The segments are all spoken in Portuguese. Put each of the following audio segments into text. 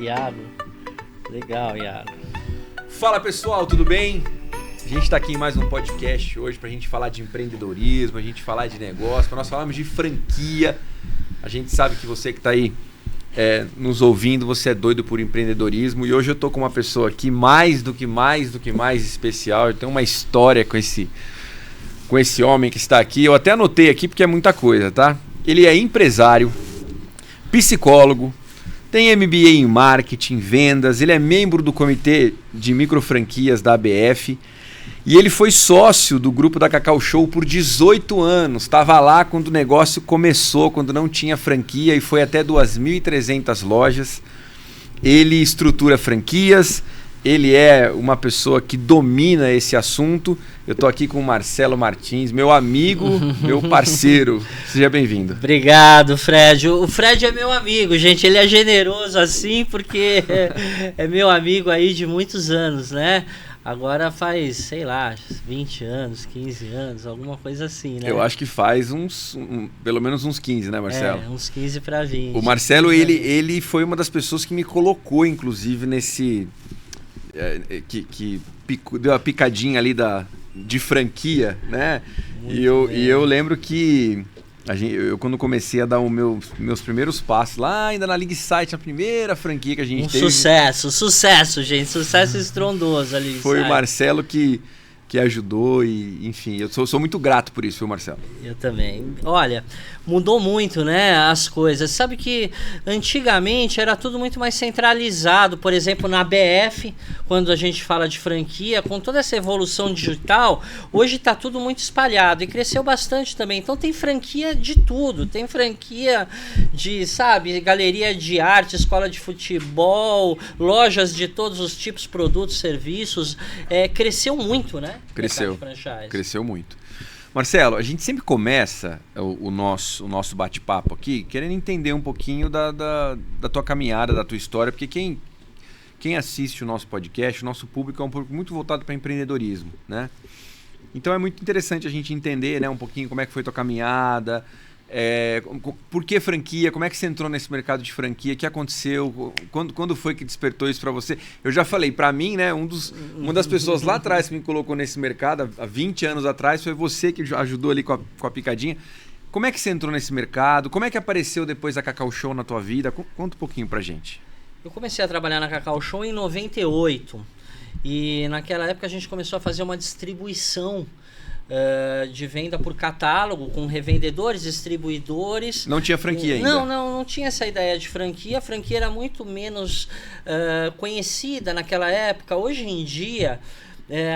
Iago. Legal, Iago. Fala pessoal, tudo bem? A gente está aqui em mais um podcast hoje para a gente falar de empreendedorismo, a gente falar de negócio, para nós falarmos de franquia. A gente sabe que você que está aí nos ouvindo, você é doido por empreendedorismo, e hoje eu estou com uma pessoa aqui mais do que mais especial. Eu tenho uma história com esse homem que está aqui. Eu até anotei aqui porque é muita coisa, tá? Ele é empresário, psicólogo, tem MBA em marketing, vendas, ele é membro do comitê de microfranquias da ABF e ele foi sócio do grupo da Cacau Show por 18 anos. Estava lá quando o negócio começou, quando não tinha franquia, e foi até 2.300 lojas. Ele estrutura franquias, ele é uma pessoa que domina esse assunto. Eu estou aqui com o Marcelo Martins, meu amigo, meu parceiro. Seja bem-vindo. Obrigado, Fred. O Fred é meu amigo, gente. Ele é generoso assim porque é meu amigo aí de muitos anos, né? Agora faz, sei lá, 20 anos, 15 anos, alguma coisa assim, né? Eu acho que faz pelo menos uns 15, né, Marcelo? Uns 15 para 20. O Marcelo, ele foi uma das pessoas que me colocou, inclusive, nesse... que deu a picadinha ali de franquia, né? E eu lembro que eu quando comecei a dar meus primeiros passos lá, ainda na League Site, a primeira franquia que a gente teve. Sucesso, gente. Sucesso estrondoso ali. Foi o Marcelo que ajudou e, enfim, eu sou muito grato por isso, viu, Marcelo? Eu também. Olha, mudou muito, né, as coisas. Sabe que antigamente era tudo muito mais centralizado. Por exemplo, na BF, quando a gente fala de franquia, com toda essa evolução digital, hoje está tudo muito espalhado e cresceu bastante também. Então tem franquia de tudo. Tem franquia de, sabe, galeria de arte, escola de futebol, lojas de todos os tipos, produtos, serviços. Cresceu muito, né? Cresceu muito. Marcelo, a gente sempre começa o nosso bate-papo aqui querendo entender um pouquinho da tua caminhada, da tua história, porque quem assiste o nosso podcast, o nosso público é um público muito voltado para empreendedorismo, né? Então é muito interessante a gente entender, né, um pouquinho como é que foi tua caminhada, por que franquia, como é que você entrou nesse mercado de franquia, o que aconteceu, quando foi que despertou isso para você? Eu já falei, para mim, né, uma das pessoas lá atrás que me colocou nesse mercado, há 20 anos atrás, foi você que ajudou ali com a picadinha. Como é que você entrou nesse mercado? Como é que apareceu depois a Cacau Show na tua vida? Conta um pouquinho pra gente. Eu comecei a trabalhar na Cacau Show em 98 e naquela época a gente começou a fazer uma distribuição de venda por catálogo, com revendedores, distribuidores. Não tinha franquia ainda? Não tinha essa ideia de franquia. A franquia era muito menos conhecida naquela época. Hoje em dia,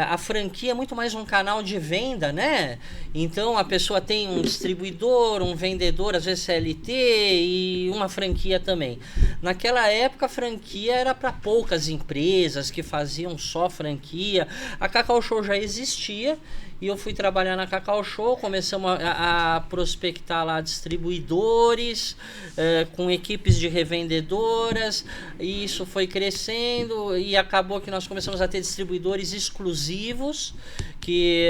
a franquia é muito mais um canal de venda, né? Então a pessoa tem um distribuidor, um vendedor, às vezes CLT, e uma franquia também. Naquela época a franquia era para poucas empresas que faziam só franquia. A Cacau Show já existia e eu fui trabalhar na Cacau Show. Começamos a prospectar lá distribuidores, com equipes de revendedoras, e isso foi crescendo e acabou que nós começamos a ter distribuidores exclusivos que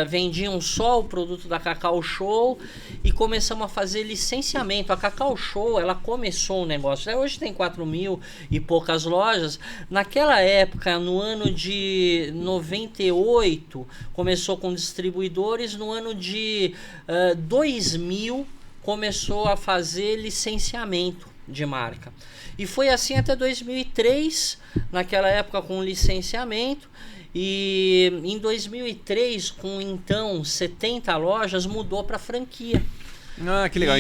vendiam só o produto da Cacau Show, e começamos a fazer licenciamento. A Cacau Show, ela começou um negócio, hoje tem 4.000 e poucas lojas. Naquela época, no ano de 98, começou com distribuidores. No ano de 2000 começou a fazer licenciamento de marca, e foi assim até 2003, naquela época com licenciamento. E em 2003, com então 70 lojas, mudou para franquia. Ah, que legal.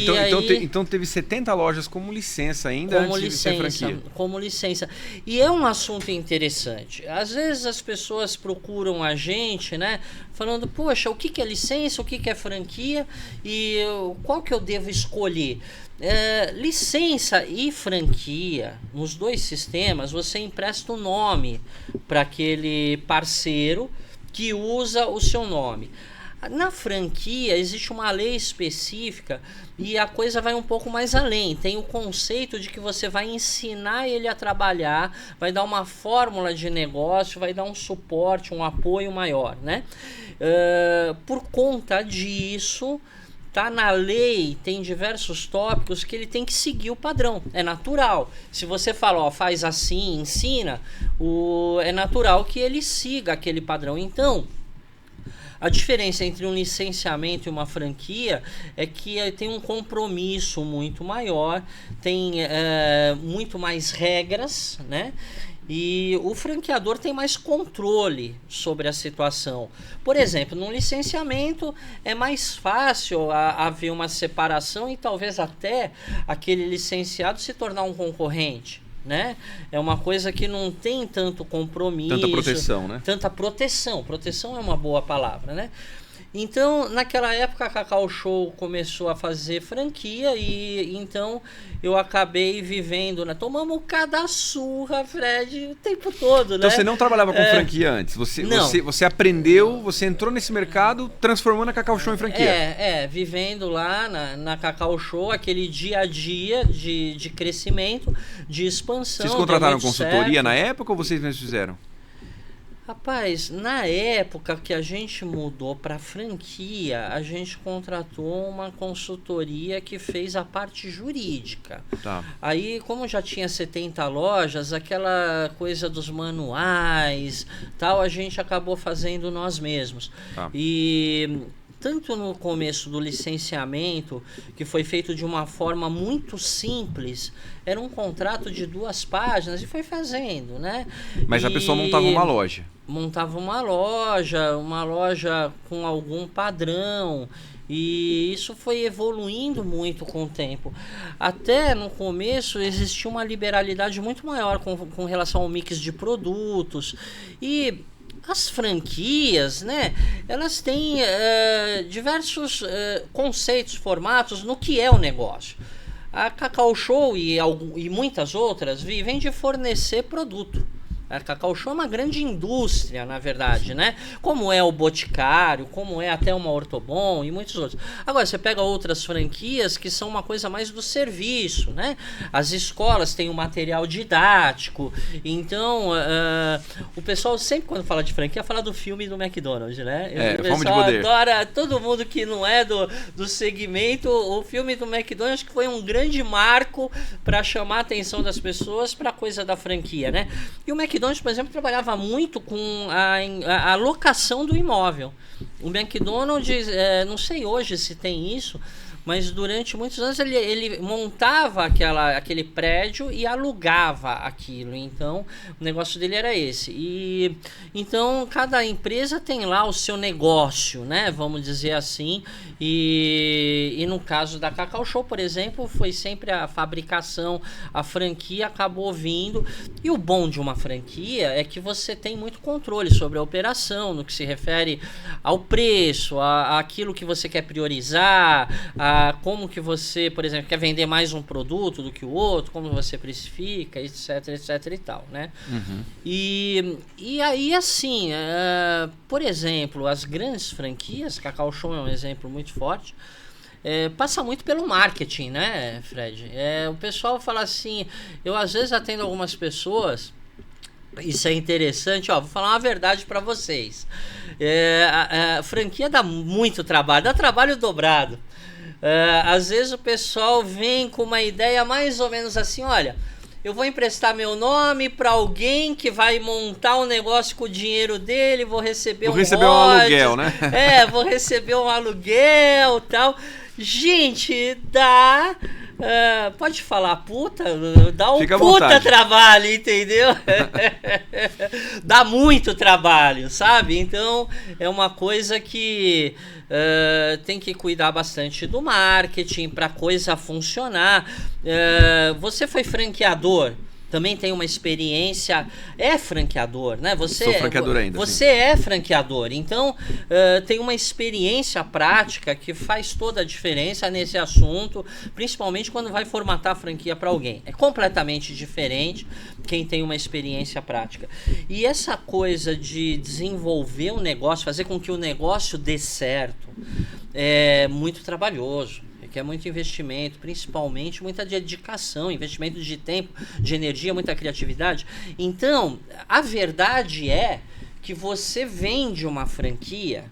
Então teve 70 lojas como licença ainda antes de ser franquia. Como licença. E é um assunto interessante. Às vezes as pessoas procuram a gente, né, falando, poxa, o que é licença, o que é franquia e qual que eu devo escolher? Licença e franquia, nos dois sistemas, você empresta o nome para aquele parceiro que usa o seu nome. Na franquia existe uma lei específica e a coisa vai um pouco mais além. Tem o conceito de que você vai ensinar ele a trabalhar, vai dar uma fórmula de negócio, vai dar um suporte, um apoio maior, né? Por conta disso, tá na lei, tem diversos tópicos que ele tem que seguir o padrão. É natural. Se você fala, ó, faz assim, ensina, é natural que ele siga aquele padrão. Então, a diferença entre um licenciamento e uma franquia é que tem um compromisso muito maior, tem muito mais regras, né? E o franqueador tem mais controle sobre a situação. Por exemplo, num licenciamento é mais fácil haver uma separação e talvez até aquele licenciado se tornar um concorrente, né? É uma coisa que não tem tanto compromisso. Tanta proteção, né? Tanta proteção. Proteção é uma boa palavra, né? Então, naquela época, a Cacau Show começou a fazer franquia e então eu acabei vivendo, né? Tomamos cada surra, Fred, o tempo todo, então, né? você não trabalhava com franquia antes? Você aprendeu, você entrou nesse mercado transformando a Cacau Show em franquia? Vivendo lá na Cacau Show, aquele dia a dia de crescimento, de expansão. Vocês contrataram consultoria na época ou vocês mesmos fizeram? Rapaz, na época que a gente mudou para franquia, a gente contratou uma consultoria que fez a parte jurídica. Tá. Aí, como já tinha 70 lojas, aquela coisa dos manuais, tal, a gente acabou fazendo nós mesmos. Tá. E tanto no começo do licenciamento, que foi feito de uma forma muito simples, era um contrato de 2 páginas e foi fazendo, né? Mas a pessoa montava uma loja. Montava uma loja com algum padrão, e isso foi evoluindo muito com o tempo. Até no começo existia uma liberalidade muito maior com relação ao mix de produtos, e as franquias, né, elas têm diversos conceitos, formatos no que é o negócio. A Cacau Show e muitas outras vivem de fornecer produto. A Cacau Show é uma grande indústria, na verdade, né? Como é o Boticário, como é até uma Ortobon e muitos outros. Agora, você pega outras franquias que são uma coisa mais do serviço, né? As escolas têm um material didático. Então, o pessoal sempre, quando fala de franquia, fala do filme do McDonald's, né? O pessoal adora, todo mundo que não é do segmento, o filme do McDonald's, que foi um grande marco para chamar a atenção das pessoas para a coisa da franquia, né? E o McDonald's, por exemplo, trabalhava muito com a locação do imóvel. O McDonald's, não sei hoje se tem isso, mas durante muitos anos ele montava aquele prédio e alugava aquilo. Então, o negócio dele era esse. E então, cada empresa tem lá o seu negócio, né? Vamos dizer assim. E no caso da Cacau Show, por exemplo, foi sempre a fabricação, a franquia acabou vindo. E o bom de uma franquia é que você tem muito controle sobre a operação, no que se refere ao preço, aquilo que você quer priorizar, como que você, por exemplo, quer vender mais um produto do que o outro, como você precifica, etc, etc e tal, né? Uhum. E aí, assim, por exemplo, as grandes franquias, Cacau Show é um exemplo muito forte, passa muito pelo marketing, né, Fred? O pessoal fala assim, eu às vezes atendo algumas pessoas, isso é interessante, vou falar uma verdade para vocês. A franquia dá muito trabalho, dá trabalho dobrado. Às vezes o pessoal vem com uma ideia mais ou menos assim, olha, eu vou emprestar meu nome para alguém que vai montar um negócio com o dinheiro dele, vou receber um aluguel, né? Vou receber um aluguel, tal. Gente, dá... pode falar puta? Dá um puta trabalho, entendeu? Dá muito trabalho, sabe? Então, é uma coisa que tem que cuidar bastante do marketing para a coisa funcionar. Você foi franqueador? Também tem uma experiência, é franqueador, né? Sou franqueador ainda. Você é franqueador, então tem uma experiência prática que faz toda a diferença nesse assunto, principalmente quando vai formatar a franquia para alguém. É completamente diferente quem tem uma experiência prática. E essa coisa de desenvolver um negócio, fazer com que o negócio dê certo, é muito trabalhoso. Que é muito investimento, principalmente muita dedicação, investimento de tempo, de energia, muita criatividade. Então, a verdade é que você vende uma franquia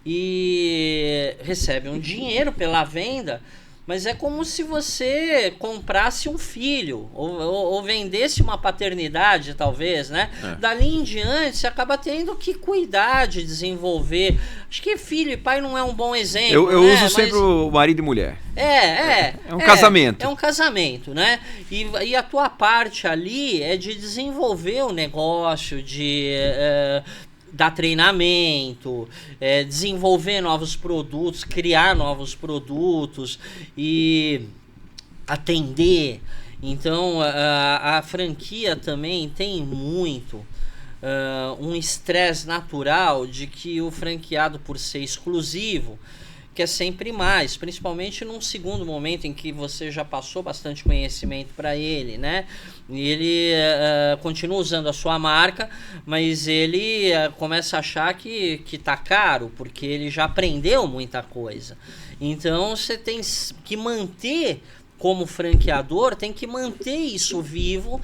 e recebe um dinheiro pela venda, mas é como se você comprasse um filho, ou vendesse uma paternidade, talvez, né? Dali em diante, você acaba tendo que cuidar de desenvolver. Acho que filho e pai não é um bom exemplo. Eu né? uso sempre o marido e mulher. É um casamento. É um casamento, né? E a tua parte ali é de desenvolver o negócio, de dar treinamento, desenvolver novos produtos, criar novos produtos e atender. Então a franquia também tem muito um estresse natural de que o franqueado, por ser exclusivo, quer sempre mais, principalmente num segundo momento em que você já passou bastante conhecimento para ele, né? E ele continua usando a sua marca, mas ele começa a achar que tá caro, porque ele já aprendeu muita coisa. Então você tem que manter, como franqueador, tem que manter isso vivo,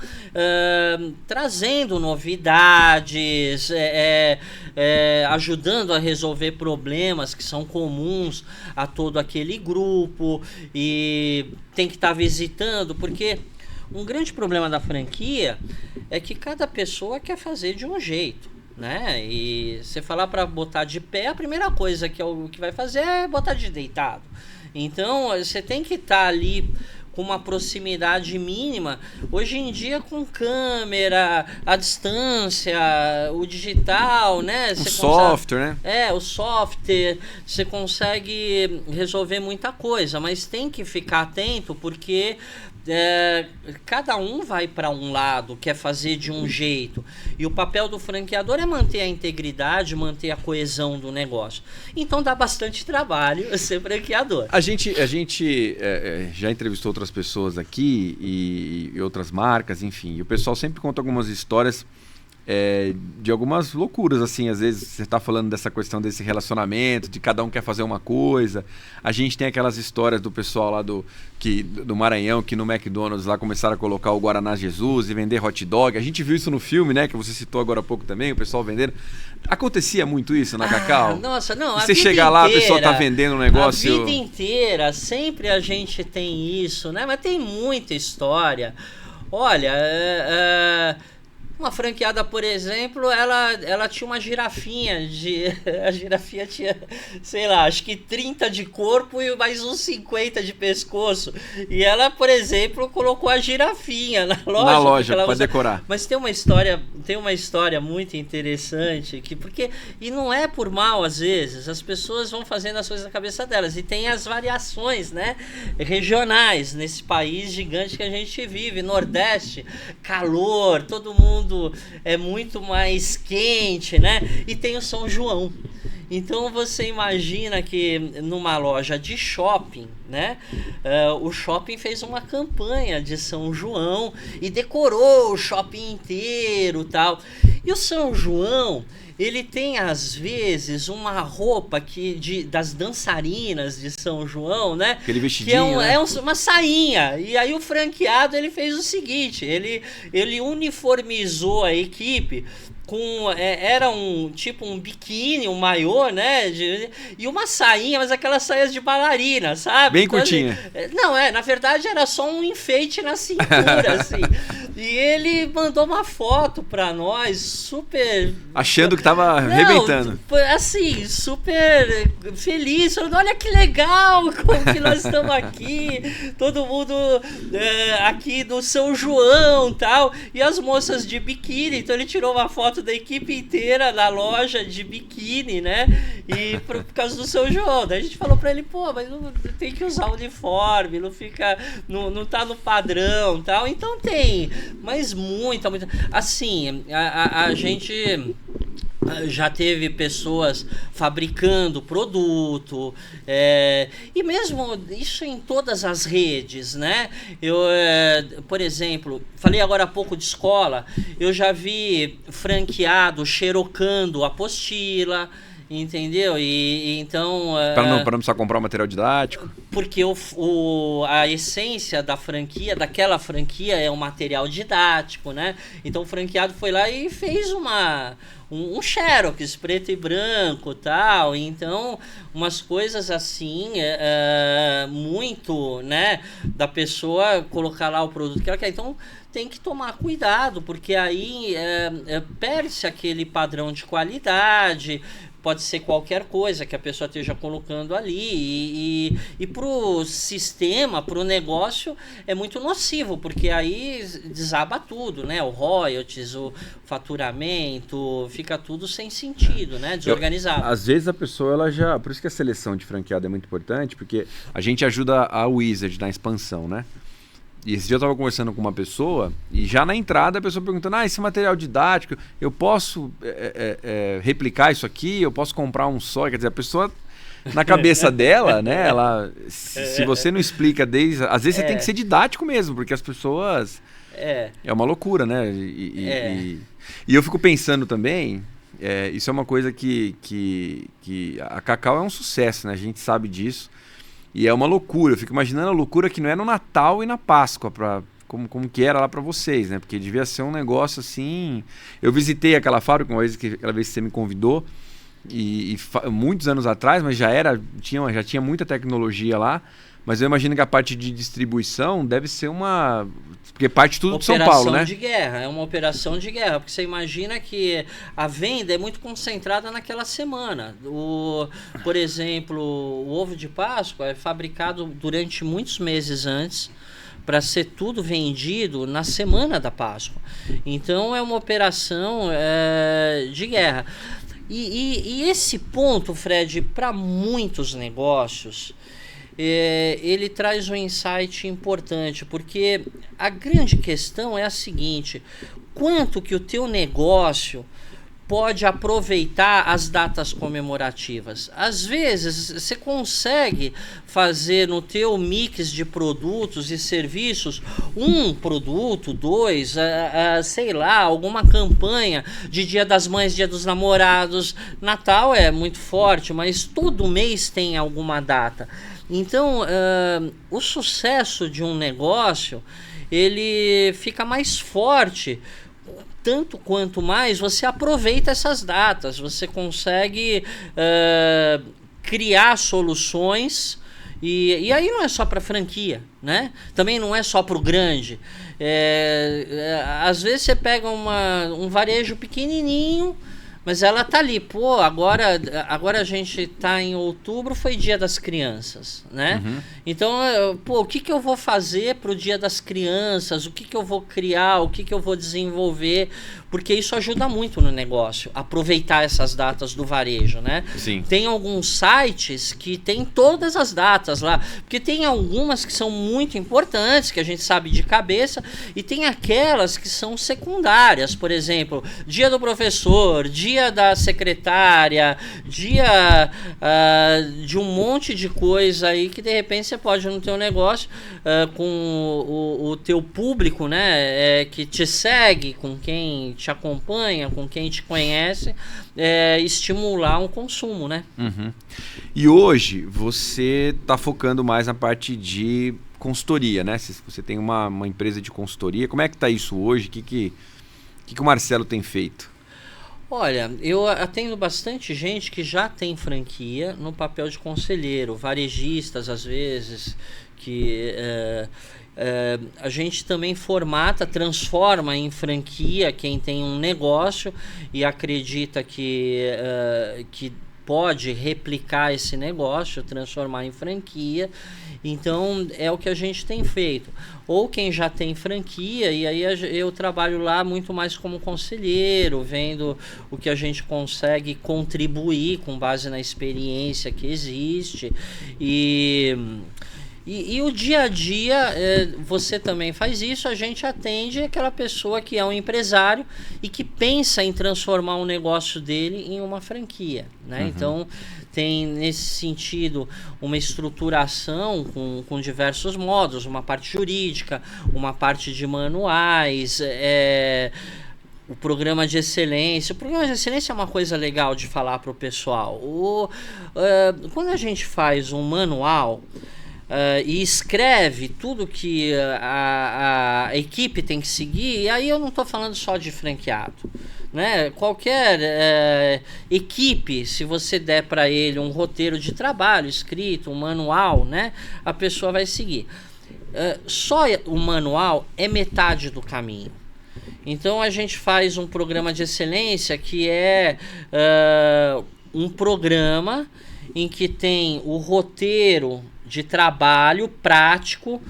trazendo novidades, ajudando a resolver problemas que são comuns a todo aquele grupo, e tem que estar visitando, porque um grande problema da franquia é que cada pessoa quer fazer de um jeito, né? E você falar para botar de pé, a primeira coisa que vai fazer é botar de deitado. Então você tem que estar ali com uma proximidade mínima. Hoje em dia, com câmera, a distância, o digital, né? O software, né? O software, você consegue resolver muita coisa, mas tem que ficar atento, porque cada um vai para um lado, quer fazer de um jeito, e o papel do franqueador é manter a integridade, manter a coesão do negócio. Então dá bastante trabalho ser franqueador. A gente já entrevistou outras pessoas aqui e outras marcas, enfim, e o pessoal sempre conta algumas histórias de algumas loucuras, assim. Às vezes você está falando dessa questão desse relacionamento, de cada um quer fazer uma coisa. A gente tem aquelas histórias do pessoal lá do Maranhão, que no McDonald's lá começaram a colocar o Guaraná Jesus e vender hot dog. A gente viu isso no filme, né, que você citou agora há pouco também, o pessoal vendendo. Acontecia muito isso na Cacau? Nossa, não. E você chegar lá, a pessoa tá vendendo um negócio... A vida inteira, sempre a gente tem isso, né? Mas tem muita história. Olha, uma franqueada, por exemplo, ela tinha uma girafinha. A girafinha tinha, sei lá, acho que 30 de corpo e mais uns 50 de pescoço. E ela, por exemplo, colocou a girafinha na loja. Na loja, para decorar. Mas tem uma história muito interessante, e não é por mal, às vezes. As pessoas vão fazendo as coisas na cabeça delas. E tem as variações, né, regionais nesse país gigante que a gente vive. Nordeste, calor, todo mundo é muito mais quente, né? E tem o São João. Então você imagina que numa loja de shopping, né? O shopping fez uma campanha de São João e decorou o shopping inteiro, tal. E o São João, ele tem às vezes uma roupa das dançarinas de São João, né? Aquele vestidinho, que é uma sainha. E aí o franqueado, ele fez o seguinte, ele uniformizou a equipe era um tipo um biquíni, um maiô, né? E uma sainha, mas aquelas saias de bailarina, sabe? Bem curtinha. Não, na verdade era só um enfeite na cintura, assim. E ele mandou uma foto pra nós, super... Achando que tava arrebentando. Assim, super feliz, falando, olha que legal como que nós estamos aqui, todo mundo aqui no São João e tal, e as moças de biquíni. Então ele tirou uma foto da equipe inteira na loja de biquíni, né? E por causa do São João. Daí a gente falou pra ele, mas não tem que usar uniforme, não tá no padrão e tal. Então tem, mas muita. Assim, a gente já teve pessoas fabricando produto, e mesmo isso em todas as redes, né? Eu, por exemplo, falei agora há pouco de escola, eu já vi franqueado xerocando apostila. Entendeu? E então... Para não precisar comprar o material didático. Porque a essência da franquia, daquela franquia, é o material didático, né? Então o franqueado foi lá e fez um xerox preto e branco, tal. Então, umas coisas assim, muito, né? Da pessoa colocar lá o produto que ela quer. Então, tem que tomar cuidado, porque aí perde-se aquele padrão de qualidade. Pode ser qualquer coisa que a pessoa esteja colocando ali e para o sistema, para o negócio, é muito nocivo, porque aí desaba tudo, né? O royalties, o faturamento, fica tudo sem sentido, né? Desorganizado. Às vezes a pessoa, ela já... Por isso que a seleção de franqueado é muito importante, porque a gente ajuda a Wizard na expansão, né? E esse dia eu estava conversando com uma pessoa e já na entrada a pessoa perguntando: esse material didático, eu posso replicar isso aqui? Eu posso comprar um só? Quer dizer, a pessoa, na cabeça dela, né? Se você não explica às vezes você tem que ser didático mesmo, porque as pessoas... É uma loucura, né? E eu fico pensando também, isso é uma coisa que a Cacau é um sucesso, né? A gente sabe disso. E é uma loucura, eu fico imaginando a loucura que não é no Natal e na Páscoa, como que era lá para vocês, né? Porque devia ser um negócio assim... Eu visitei aquela fábrica aquela vez que você me convidou, muitos anos atrás, mas já tinha muita tecnologia lá, mas eu imagino que a parte de distribuição deve ser porque parte tudo de São Paulo, né? Operação de guerra, é uma operação de guerra, porque você imagina que a venda é muito concentrada naquela semana. Por exemplo, o ovo de Páscoa é fabricado durante muitos meses antes, para ser tudo vendido na semana da Páscoa. Então é uma operação de guerra. E esse ponto, Fred, para muitos negócios... ele traz um insight importante, porque a grande questão é a seguinte: quanto que o teu negócio pode aproveitar as datas comemorativas? Às vezes você consegue fazer no teu mix de produtos e serviços um produto, dois, sei lá, alguma campanha de Dia das Mães, Dia dos Namorados. Natal é muito forte, mas todo mês tem alguma data. Então, o sucesso de um negócio, ele fica mais forte, tanto quanto mais você aproveita essas datas, você consegue criar soluções, e aí não é só para franquia, né? Também não é só para o grande. Às vezes você pega um varejo pequenininho, mas ela tá ali, agora a gente tá em outubro, foi Dia das Crianças, né? Uhum. Então, o que eu vou fazer pro Dia das Crianças? O que eu vou criar? O que eu vou desenvolver? Porque isso ajuda muito no negócio, aproveitar essas datas do varejo, né? Sim. Tem alguns sites que tem todas as datas lá, porque tem algumas que são muito importantes, que a gente sabe de cabeça, e tem aquelas que são secundárias, por exemplo, Dia do Professor, Dia da Secretária, dia de um monte de coisa aí que de repente você pode no teu negócio, com o teu público, né, que te segue, com quem te acompanha, com quem te conhece, estimular um consumo, né? Uhum. E hoje você está focando mais na parte de consultoria, né? Você tem uma empresa de consultoria, como é que está isso hoje? O que o Marcelo tem feito? Olha, eu atendo bastante gente que já tem franquia no papel de conselheiro, varejistas às vezes, que a gente também transforma em franquia quem tem um negócio e acredita que pode replicar esse negócio, transformar em franquia. Então é o que a gente tem feito. Ou quem já tem franquia, e aí eu trabalho lá muito mais como conselheiro, vendo o que a gente consegue contribuir com base na experiência que existe. E o dia a dia, você também faz isso, a gente atende aquela pessoa que é um empresário e que pensa em transformar o negócio dele em uma franquia, né? Uhum. Então, tem nesse sentido uma estruturação com diversos modos, uma parte jurídica, uma parte de manuais, o programa de excelência. O programa de excelência é uma coisa legal de falar para o pessoal. Quando a gente faz um manual e escreve tudo que a equipe tem que seguir, e aí eu não estou falando só de franqueado, né? Qualquer equipe, se você der para ele um roteiro de trabalho escrito, um manual, né? A pessoa vai seguir. Só o manual é metade do caminho. Então a gente faz um programa de excelência que é um programa em que tem o roteiro de trabalho prático.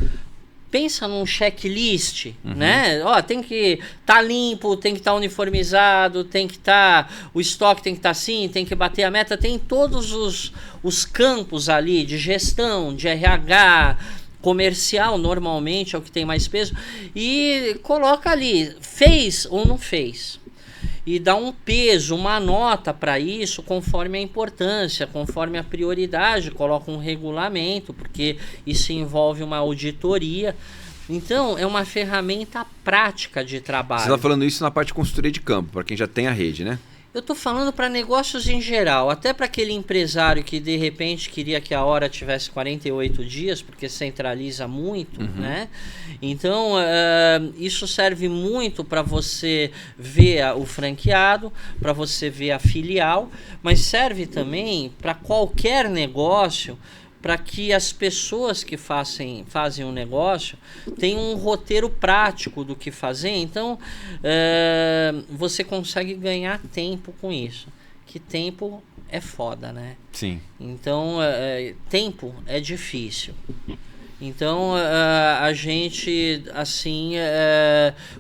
Pensa num checklist, né? Tem que estar limpo, tem que estar uniformizado, tem que estar... O estoque tem que estar assim, tem que bater a meta. Tem todos os campos ali de gestão, de RH, comercial, normalmente é o que tem mais peso. E coloca ali, fez ou não fez. E dá um peso, uma nota para isso, conforme a importância, conforme a prioridade, coloca um regulamento, porque isso envolve uma auditoria. Então, é uma ferramenta prática de trabalho. Você está falando isso na parte de consultoria de campo, para quem já tem a rede, né? Eu estou falando para negócios em geral, até para aquele empresário que de repente queria que a hora tivesse 48 dias, porque centraliza muito, né? Então, isso serve muito para você ver o franqueado, para você ver a filial, mas serve também para qualquer negócio, para que as pessoas que fazem um negócio tenham um roteiro prático do que fazer. Então, você consegue ganhar tempo com isso. Que tempo é foda, né? Sim. Então, tempo é difícil. Então, a gente, assim,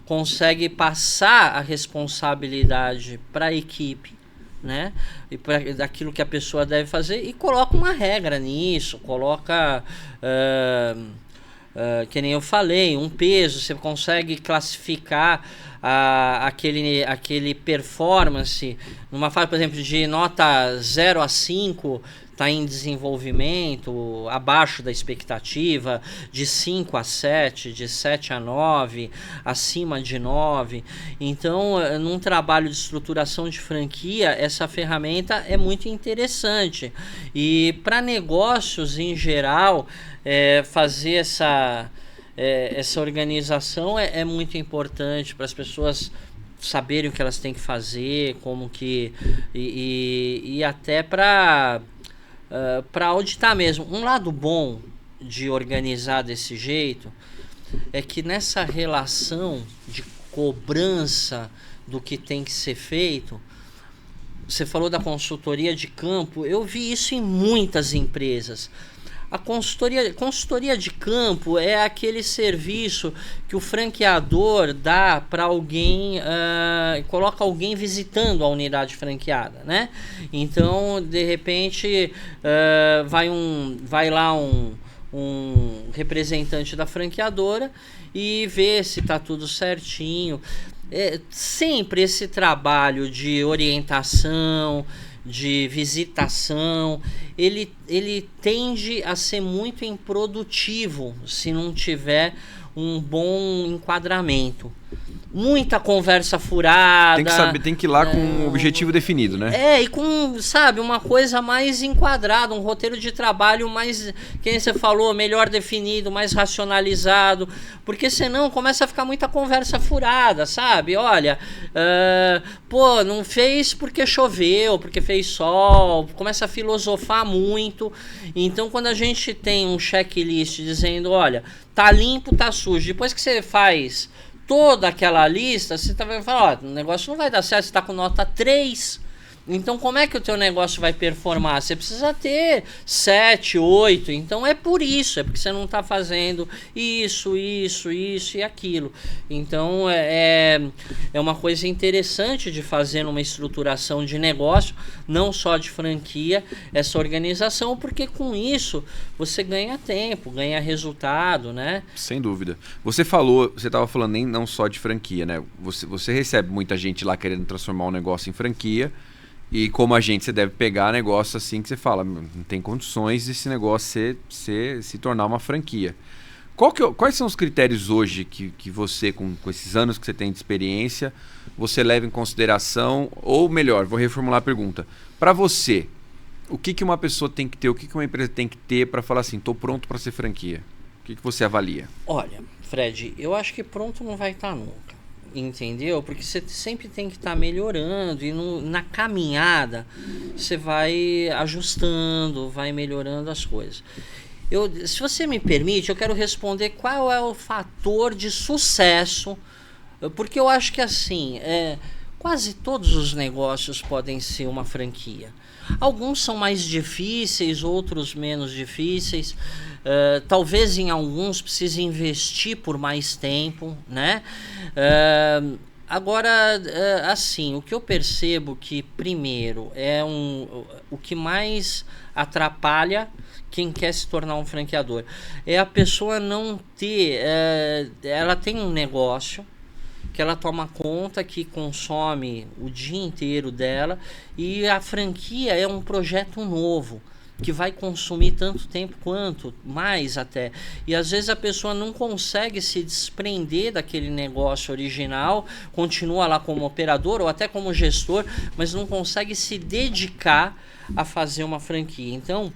consegue passar a responsabilidade para a equipe, né? E daquilo que a pessoa deve fazer, e coloca uma regra nisso, coloca que nem eu falei, um peso. Você consegue classificar aquele performance numa fase, por exemplo, de nota 0 a 5 está em desenvolvimento, abaixo da expectativa, de 5 a 7, de 7 a 9, acima de 9. Então, num trabalho de estruturação de franquia, essa ferramenta é muito interessante. E para negócios em geral, fazer essa organização é muito importante para as pessoas saberem o que elas têm que fazer, como que... E até para auditar mesmo. Um lado bom de organizar desse jeito é que nessa relação de cobrança do que tem que ser feito, você falou da consultoria de campo, eu vi isso em muitas empresas. A consultoria de campo é aquele serviço que o franqueador dá para alguém, coloca alguém visitando a unidade franqueada, né? Então, de repente, vai lá um representante da franqueadora e vê se está tudo certinho. Sempre esse trabalho de orientação, de visitação, ele tende a ser muito improdutivo se não tiver um bom enquadramento. Muita conversa furada. Tem que ir lá com um objetivo definido, né? E com, sabe, uma coisa mais enquadrada, um roteiro de trabalho mais, quem você falou, melhor definido, mais racionalizado, porque senão começa a ficar muita conversa furada, sabe? Olha, não fez porque choveu, porque fez sol, começa a filosofar muito. Então, quando a gente tem um checklist dizendo, olha, tá limpo, tá sujo, depois que você faz toda aquela lista, você vai falar, o negócio não vai dar certo, você está com nota 3. Então, como é que o teu negócio vai performar? Você precisa ter 7, 8. Então, é por isso. É porque você não está fazendo isso e aquilo. Então, é uma coisa interessante de fazer numa estruturação de negócio, não só de franquia, essa organização, porque com isso você ganha tempo, ganha resultado, né? Sem dúvida. Você estava falando nem não só de franquia, né? Você recebe muita gente lá querendo transformar um negócio em franquia. E como agente, você deve pegar negócio assim que você fala, não tem condições desse negócio se tornar uma franquia. Quais são os critérios hoje que você, com esses anos que você tem de experiência, você leva em consideração? Ou melhor, vou reformular a pergunta. Para você, o que uma pessoa tem que ter, o que uma empresa tem que ter para falar assim, estou pronto para ser franquia? O que você avalia? Olha, Fred, eu acho que pronto não vai estar nunca. Entendeu? Porque você sempre tem que estar melhorando e na caminhada você vai ajustando, vai melhorando as coisas. Se você me permite, eu quero responder qual é o fator de sucesso, porque eu acho que assim, quase todos os negócios podem ser uma franquia. Alguns são mais difíceis, outros menos difíceis. Talvez em alguns precise investir por mais tempo, né? Agora, assim, o que eu percebo que, primeiro, o que mais atrapalha quem quer se tornar um franqueador é a pessoa não ter... ela tem um negócio que ela toma conta, que consome o dia inteiro dela, e a franquia é um projeto novo, que vai consumir tanto tempo quanto, mais até. E às vezes a pessoa não consegue se desprender daquele negócio original, continua lá como operador ou até como gestor, mas não consegue se dedicar a fazer uma franquia. Então,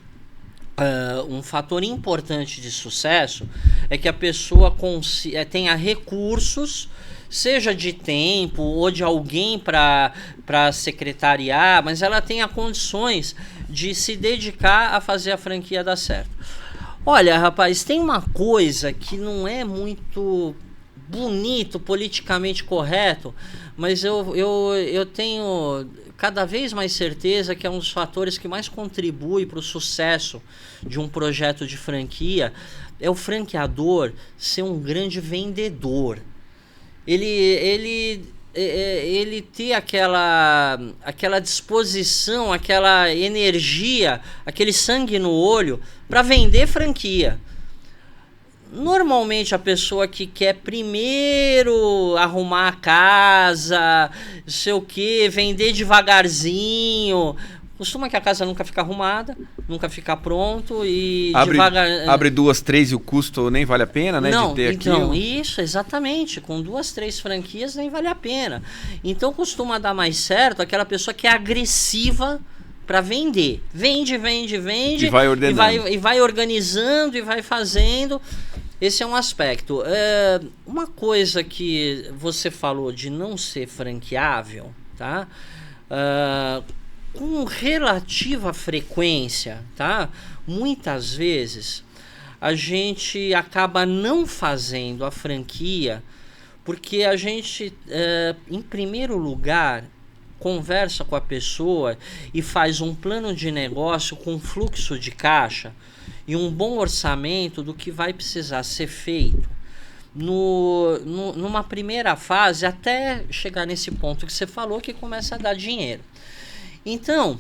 um fator importante de sucesso é que a pessoa tenha recursos, seja de tempo ou de alguém para secretariar, mas ela tenha condições de se dedicar a fazer a franquia dar certo. Olha, rapaz, tem uma coisa que não é muito bonito, politicamente correto, mas eu tenho cada vez mais certeza que é um dos fatores que mais contribui para o sucesso de um projeto de franquia, é o franqueador ser um grande vendedor. Ele ter aquela disposição, aquela energia, aquele sangue no olho para vender franquia. Normalmente a pessoa que quer primeiro arrumar a casa, não sei o que, vender devagarzinho, costuma que a casa nunca fica arrumada, nunca fica pronto e abre 2, 3 e o custo nem vale a pena, né? Não, de ter então, aquilo. Isso, exatamente. Com 2, 3 franquias nem vale a pena. Então costuma dar mais certo aquela pessoa que é agressiva para vender. Vende. E vai ordenando. E vai organizando e vai fazendo. Esse é um aspecto. Uma coisa que você falou de não ser franqueável, tá? Com relativa frequência, tá? Muitas vezes a gente acaba não fazendo a franquia porque a gente, em primeiro lugar, conversa com a pessoa e faz um plano de negócio com fluxo de caixa e um bom orçamento do que vai precisar ser feito numa primeira fase, até chegar nesse ponto que você falou, que começa a dar dinheiro. Então...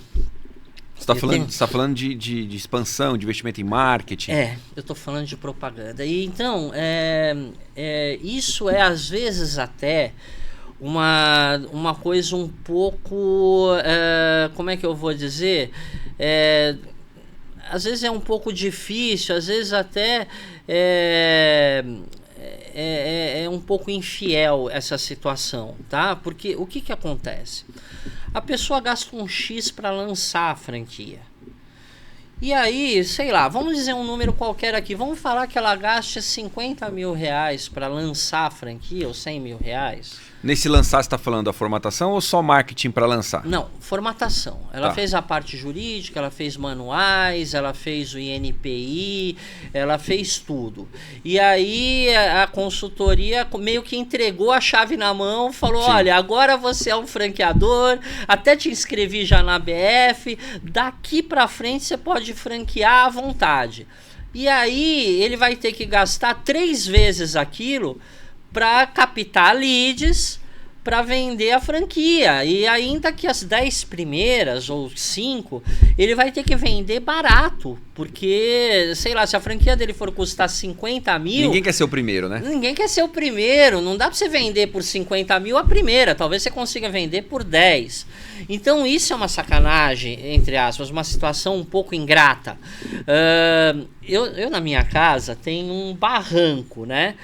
Você está falando de expansão, de investimento em marketing. Eu estou falando de propaganda. E então, isso é às vezes até uma coisa um pouco... como é que eu vou dizer? Às vezes é um pouco difícil, às vezes até é um pouco infiel essa situação, tá? Porque o que acontece? A pessoa gasta um X para lançar a franquia. E aí, sei lá, vamos dizer um número qualquer aqui. Vamos falar que ela gaste 50 mil reais para lançar a franquia, ou 100 mil reais. Nesse lançar, você está falando da formatação ou só marketing para lançar? Não, formatação. Ela fez a parte jurídica, ela fez manuais, ela fez o INPI, ela fez tudo. E aí a consultoria meio que entregou a chave na mão, falou, sim, olha, agora você é um franqueador, até te inscrevi já na BF, daqui para frente você pode franquear à vontade. E aí ele vai ter que gastar 3 vezes aquilo para captar leads, para vender a franquia. E ainda que as 10 primeiras ou 5, ele vai ter que vender barato. Porque, sei lá, se a franquia dele for custar 50 mil... Ninguém quer ser o primeiro, né? Ninguém quer ser o primeiro. Não dá para você vender por 50 mil a primeira. Talvez você consiga vender por 10. Então isso é uma sacanagem, entre aspas, uma situação um pouco ingrata. Eu na minha casa tenho um barranco, né?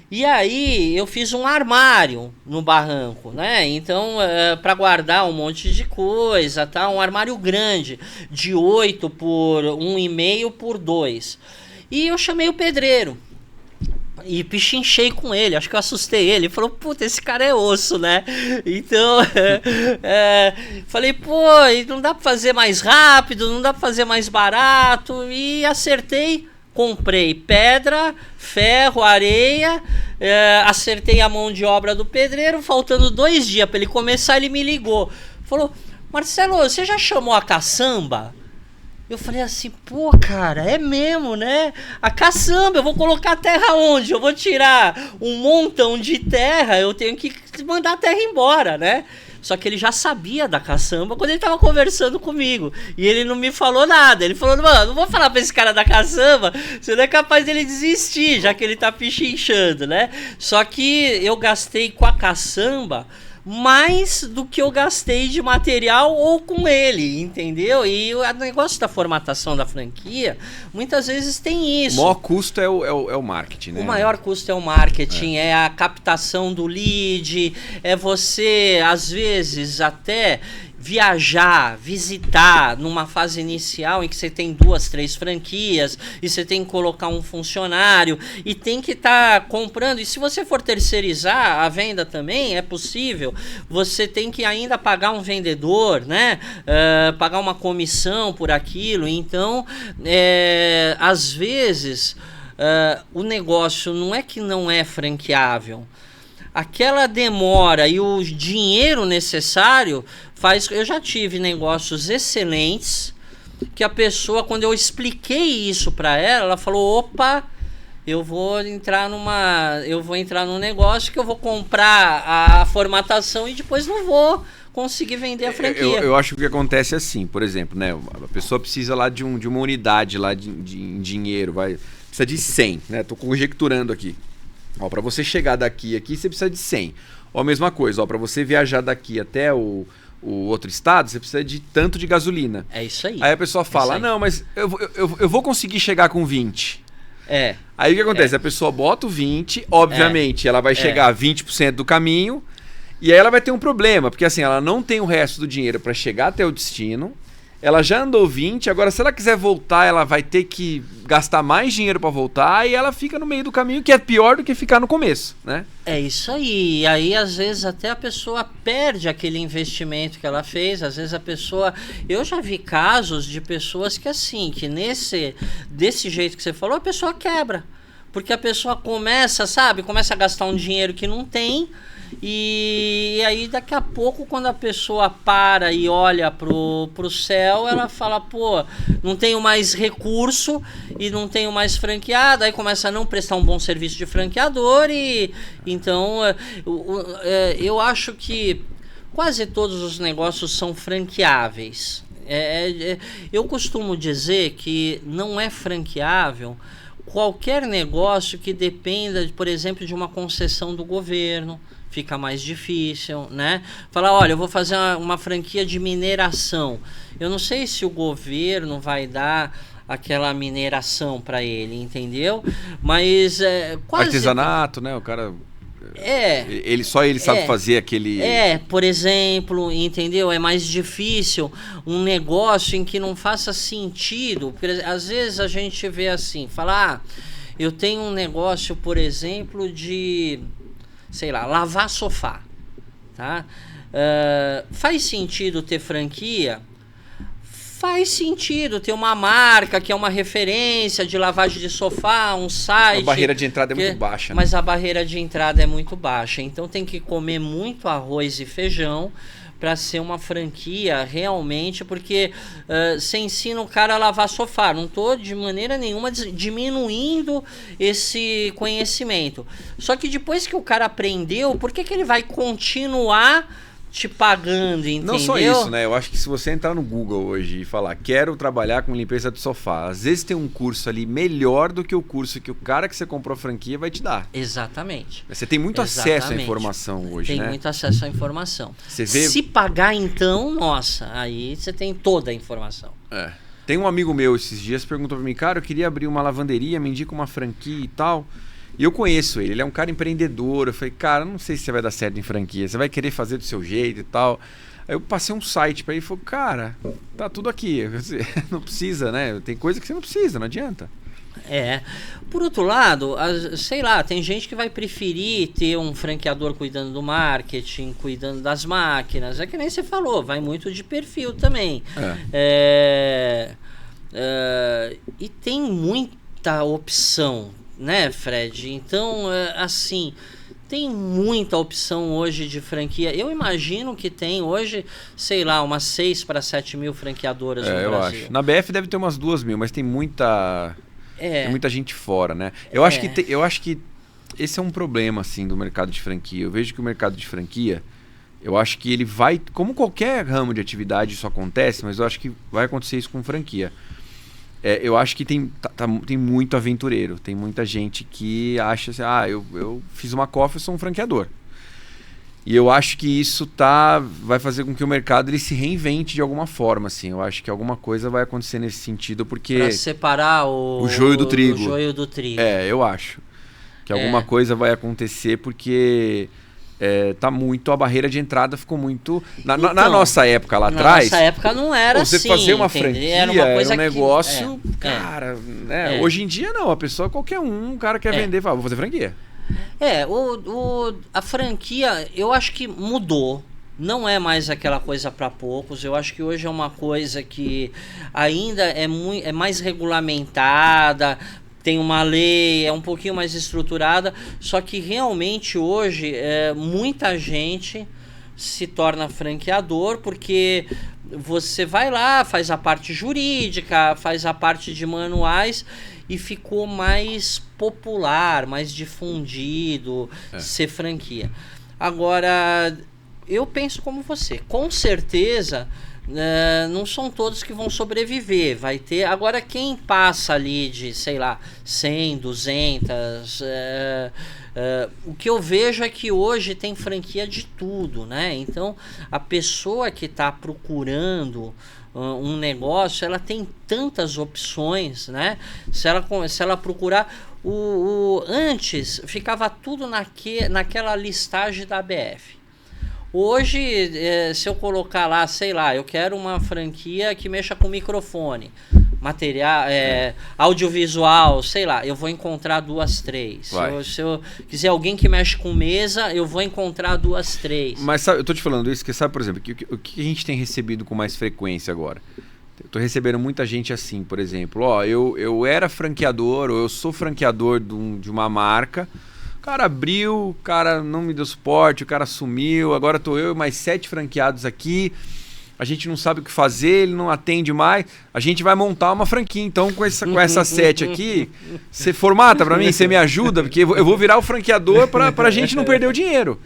E aí eu fiz um armário no barranco, né? Então, para guardar um monte de coisa, tá? Um armário grande, de 8 por 1,5 por 2. E eu chamei o pedreiro. E pichinchei com ele, acho que eu assustei ele. Ele falou, puta, esse cara é osso, né? Então, falei, pô, não dá pra fazer mais rápido, não dá pra fazer mais barato. E acertei, comprei pedra, ferro, areia, acertei a mão de obra do pedreiro. Faltando 2 dias pra ele começar, ele me ligou. Falou, Marcelo, você já chamou a caçamba? Eu falei assim, pô, cara, é mesmo, né? A caçamba, eu vou colocar a terra onde? Eu vou tirar um montão de terra, eu tenho que mandar a terra embora, né? Só que ele já sabia da caçamba quando ele tava conversando comigo. E ele não me falou nada. Ele falou, mano, não vou falar pra esse cara da caçamba, você não é capaz dele desistir, já que ele tá pichinchando, né? Só que eu gastei com a caçamba mais do que eu gastei de material ou com ele, entendeu? E o negócio da formatação da franquia, muitas vezes tem isso. O maior custo é o marketing, né? O maior custo é o marketing, é a captação do lead, é você, às vezes, até viajar, visitar numa fase inicial em que você tem 2, 3 franquias e você tem que colocar um funcionário e tem que estar comprando. E se você for terceirizar a venda também, é possível. Você tem que ainda pagar um vendedor, né? Pagar uma comissão por aquilo. Então, às vezes, o negócio não é que não é franqueável. Aquela demora e o dinheiro necessário faz... Eu já tive negócios excelentes que a pessoa, quando eu expliquei isso para ela, ela falou, opa, eu vou entrar num negócio que eu vou comprar a formatação e depois não vou conseguir vender a franquia. Eu acho que o que acontece é assim, por exemplo, né? A pessoa precisa lá de uma unidade lá de dinheiro, precisa de 100, né? Tô conjecturando aqui. Ó, para você chegar daqui você precisa de 100. Ó, a mesma coisa, ó, para você viajar daqui até o outro estado, você precisa de tanto de gasolina. É isso aí. Aí a pessoa fala, não, mas eu vou conseguir chegar com 20. Aí o que acontece? A pessoa bota o 20, obviamente, ela vai chegar a 20% do caminho, e aí ela vai ter um problema, porque assim, ela não tem o resto do dinheiro para chegar até o destino. Ela já andou 20, agora se ela quiser voltar, ela vai ter que gastar mais dinheiro para voltar e ela fica no meio do caminho, que é pior do que ficar no começo, né? É isso aí. E aí, às vezes, até a pessoa perde aquele investimento que ela fez. Às vezes a pessoa... Eu já vi casos de pessoas que assim, que desse jeito que você falou, a pessoa quebra. Porque a pessoa começa a gastar um dinheiro que não tem. E aí daqui a pouco, quando a pessoa para e olha pro céu, ela fala, pô, não tenho mais recurso e não tenho mais franqueado. Aí começa a não prestar um bom serviço de franqueador. E então eu acho que quase todos os negócios são franqueáveis. Eu costumo dizer que não é franqueável qualquer negócio que dependa, por exemplo, de uma concessão do governo. Fica mais difícil, né? Falar, olha, eu vou fazer uma franquia de mineração. Eu não sei se o governo vai dar aquela mineração para ele, entendeu? Mas quase... Artesanato, né? O cara... Só ele sabe fazer aquele... por exemplo, entendeu? É mais difícil um negócio em que não faça sentido. Porque às vezes a gente vê assim, falar, eu tenho um negócio, por exemplo, de... sei lá, lavar sofá, tá? Faz sentido ter franquia? Faz sentido ter uma marca que é uma referência de lavagem de sofá, um site... A barreira de entrada é muito baixa. Mas a barreira de entrada é muito baixa, então tem que comer muito arroz e feijão para ser uma franquia realmente, porque você ensina o cara a lavar sofá. Não estou de maneira nenhuma diminuindo esse conhecimento. Só que depois que o cara aprendeu, por que ele vai continuar te pagando, entendeu? Não só isso, né? Eu acho que se você entrar no Google hoje e falar, quero trabalhar com limpeza de sofá, às vezes tem um curso ali melhor do que o curso que o cara que você comprou a franquia vai te dar. Exatamente. Você tem muito acesso à informação hoje, né? Tem muito acesso à informação. Você vê... Se pagar, então, nossa, aí você tem toda a informação. Tem um amigo meu esses dias perguntou pra mim, cara, eu queria abrir uma lavanderia, me indica uma franquia e tal. E eu conheço ele é um cara empreendedor. Eu falei, cara, não sei se você vai dar certo em franquia, você vai querer fazer do seu jeito e tal. Aí eu passei um site pra ele e falei, cara, tá tudo aqui. Não precisa, né? Tem coisa que você não precisa, não adianta. Por outro lado, sei lá, tem gente que vai preferir ter um franqueador cuidando do marketing, cuidando das máquinas. É que nem você falou, vai muito de perfil também. E tem muita opção, né, Fred? Então, assim, tem muita opção hoje de franquia. Eu imagino que tem hoje, sei lá, umas 6 para 7 mil franqueadoras no Brasil. Eu acho. Na BF deve ter umas 2 mil, mas tem muita gente fora, né? Eu acho que esse é um problema, assim, do mercado de franquia. Eu vejo que o mercado de franquia, eu acho que ele vai, como qualquer ramo de atividade isso acontece, mas eu acho que vai acontecer isso com franquia. Eu acho que tem muito aventureiro. Tem muita gente que acha assim, eu fiz uma coffee, eu sou um franqueador. E eu acho que isso vai fazer com que o mercado ele se reinvente de alguma forma, assim. Eu acho que alguma coisa vai acontecer nesse sentido, porque... Pra separar o joio do trigo. O joio do trigo. Eu acho. Que alguma coisa vai acontecer, porque... a barreira de entrada ficou muito... Na nossa época lá atrás... Na nossa época não era assim. Você fazer uma franquia era uma coisa era um negócio... Cara, né? Hoje em dia não. A pessoa, qualquer um cara quer vender, fala, vou fazer franquia. A franquia, eu acho que mudou. Não é mais aquela coisa para poucos. Eu acho que hoje é uma coisa que ainda é mais regulamentada, tem uma lei, é um pouquinho mais estruturada, só que realmente hoje muita gente se torna franqueador porque você vai lá, faz a parte jurídica, faz a parte de manuais e ficou mais popular, mais difundido ser franquia. Agora, eu penso como você, com certeza... não são todos que vão sobreviver, vai ter... Agora, quem passa ali de, sei lá, 100, 200... o que eu vejo é que hoje tem franquia de tudo, né? Então, a pessoa que está procurando um negócio, ela tem tantas opções, né? Se ela procurar... Antes, ficava tudo naquela listagem da ABF. Hoje, se eu colocar lá, sei lá, eu quero uma franquia que mexa com microfone, material, audiovisual, sei lá, eu vou encontrar 2, 3. Se eu quiser alguém que mexe com mesa, eu vou encontrar 2, 3. Mas sabe, eu tô te falando isso, porque sabe, por exemplo, o que a gente tem recebido com mais frequência agora? Eu tô recebendo muita gente assim, por exemplo, eu era franqueador, ou eu sou franqueador de uma marca. O cara abriu, o cara não me deu suporte, o cara sumiu, agora tô eu e mais 7 franqueados aqui, a gente não sabe o que fazer, ele não atende mais, a gente vai montar uma franquia, então com essas 7 aqui, você formata pra mim, você me ajuda, porque eu vou virar o franqueador pra gente não perder o dinheiro.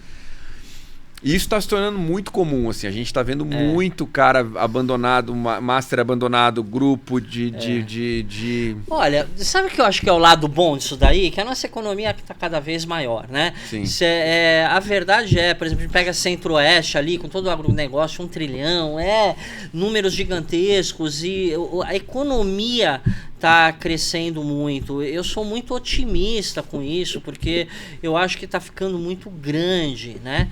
E isso está se tornando muito comum, assim, a gente está vendo muito cara abandonado, master abandonado, grupo de... Olha, sabe o que eu acho que é o lado bom disso daí? Que a nossa economia está cada vez maior, né? Sim. A verdade por exemplo, a gente pega Centro-Oeste ali, com todo o agronegócio, 1 trilhão, números gigantescos e a economia está crescendo muito. Eu sou muito otimista com isso, porque eu acho que está ficando muito grande, né?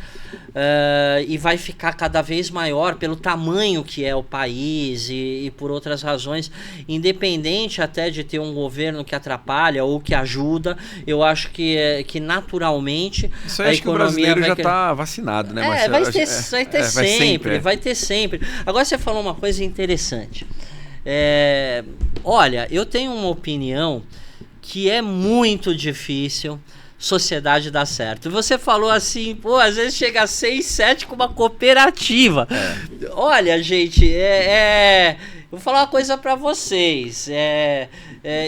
E vai ficar cada vez maior pelo tamanho que é o país e por outras razões, independente até de ter um governo que atrapalha ou que ajuda. Eu acho que naturalmente isso aí, a economia que o brasileiro já está vacinado, né? Vai ter sempre. Agora você falou uma coisa interessante. Olha, eu tenho uma opinião que é muito difícil sociedade dá certo. Você falou assim, pô, às vezes chega a 6, 7 com uma cooperativa. Olha, gente, eu vou falar uma coisa para vocês.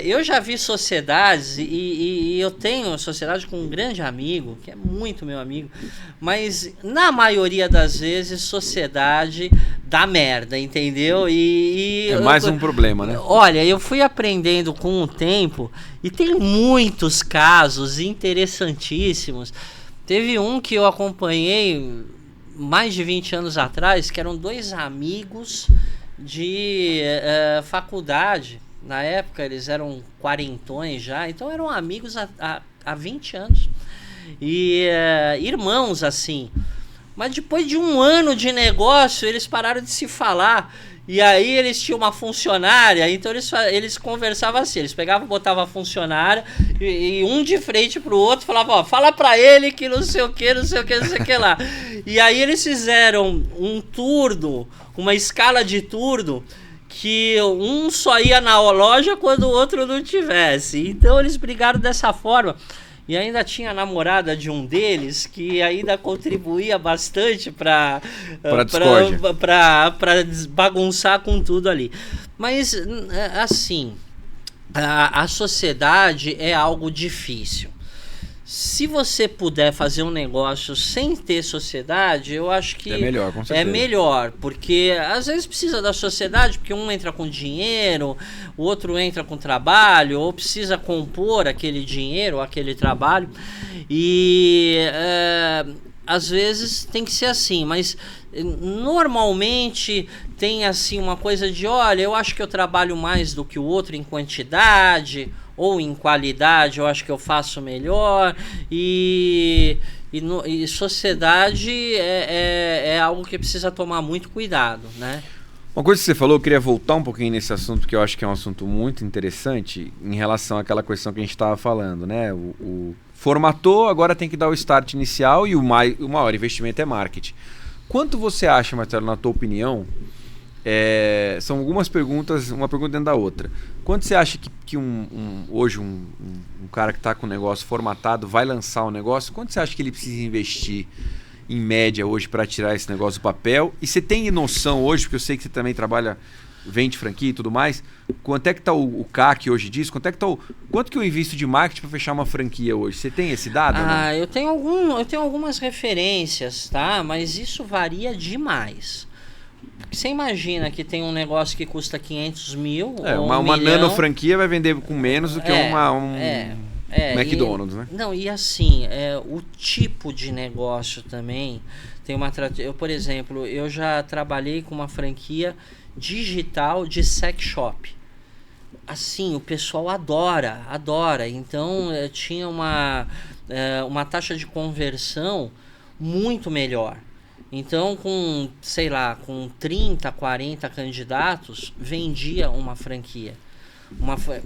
Eu já vi sociedades e eu tenho sociedade com um grande amigo, que é muito meu amigo, mas na maioria das vezes sociedade dá merda, entendeu? É mais um problema, né? Olha, eu fui aprendendo com o tempo e tem muitos casos interessantíssimos. Teve um que eu acompanhei mais de 20 anos atrás, que eram 2 amigos de faculdade. Na época eles eram quarentões já, então eram amigos há 20 anos. E irmãos assim. Mas depois de um ano de negócio, eles pararam de se falar. E aí eles tinham uma funcionária, então eles conversavam assim, eles pegavam, botavam a funcionária e um de frente pro outro falava, ó, fala pra ele que não sei o que, não sei o que, não sei o que lá. E aí eles fizeram um turno, uma escala de turno, que um só ia na loja quando o outro não tivesse. Então eles brigaram dessa forma. E ainda tinha a namorada de um deles que ainda contribuía bastante para bagunçar com tudo ali. Mas, assim, a sociedade é algo difícil. Se você puder fazer um negócio sem ter sociedade, eu acho que é melhor, com certeza. É melhor, porque às vezes precisa da sociedade, porque um entra com dinheiro, o outro entra com trabalho, ou precisa compor aquele dinheiro, aquele trabalho, e às vezes tem que ser assim, mas normalmente tem assim uma coisa de, olha, eu acho que eu trabalho mais do que o outro em quantidade, ou em qualidade, eu acho que eu faço melhor, e sociedade é algo que precisa tomar muito cuidado, né? Uma coisa que você falou, eu queria voltar um pouquinho nesse assunto, porque eu acho que é um assunto muito interessante em relação àquela questão que a gente estava falando, né? O formatou, agora tem que dar o start inicial e o maior investimento é marketing. Quanto você acha, Marcelo, na tua opinião, são algumas perguntas, uma pergunta dentro da outra. Quanto você acha que hoje um cara que está com o negócio formatado vai lançar um negócio, quanto você acha que ele precisa investir em média hoje para tirar esse negócio do papel? E você tem noção hoje, porque eu sei que você também trabalha, vende franquia e tudo mais, quanto é que está o CAC hoje disso? Quanto que eu invisto de marketing para fechar uma franquia hoje? Você tem esse dado? Eu tenho algumas referências, tá? Mas isso varia demais. Você imagina que tem um negócio que custa 500 mil ou uma nano franquia vai vender com menos do que um McDonald's, né? Não, e assim, o tipo de negócio também tem uma... por exemplo, eu já trabalhei com uma franquia digital de sex shop. Assim, o pessoal adora. Então, tinha uma taxa de conversão muito melhor. Então, com 30, 40 candidatos, vendia uma franquia.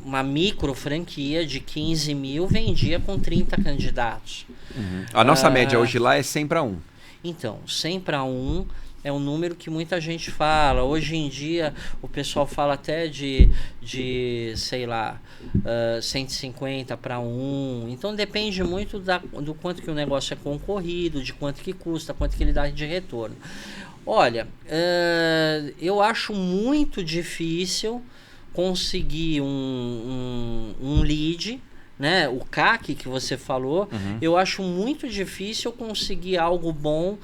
Uma micro franquia de 15 mil vendia com 30 candidatos. Uhum. A nossa média hoje lá é 100 para 1. Então, 100 para 1 é um número que muita gente fala. Hoje em dia, o pessoal fala até de 150 para 1. Então, depende muito do quanto que o negócio é concorrido, de quanto que custa, quanto que ele dá de retorno. Olha, eu acho muito difícil conseguir um lead, né? O CAC que você falou, eu acho muito difícil conseguir algo bom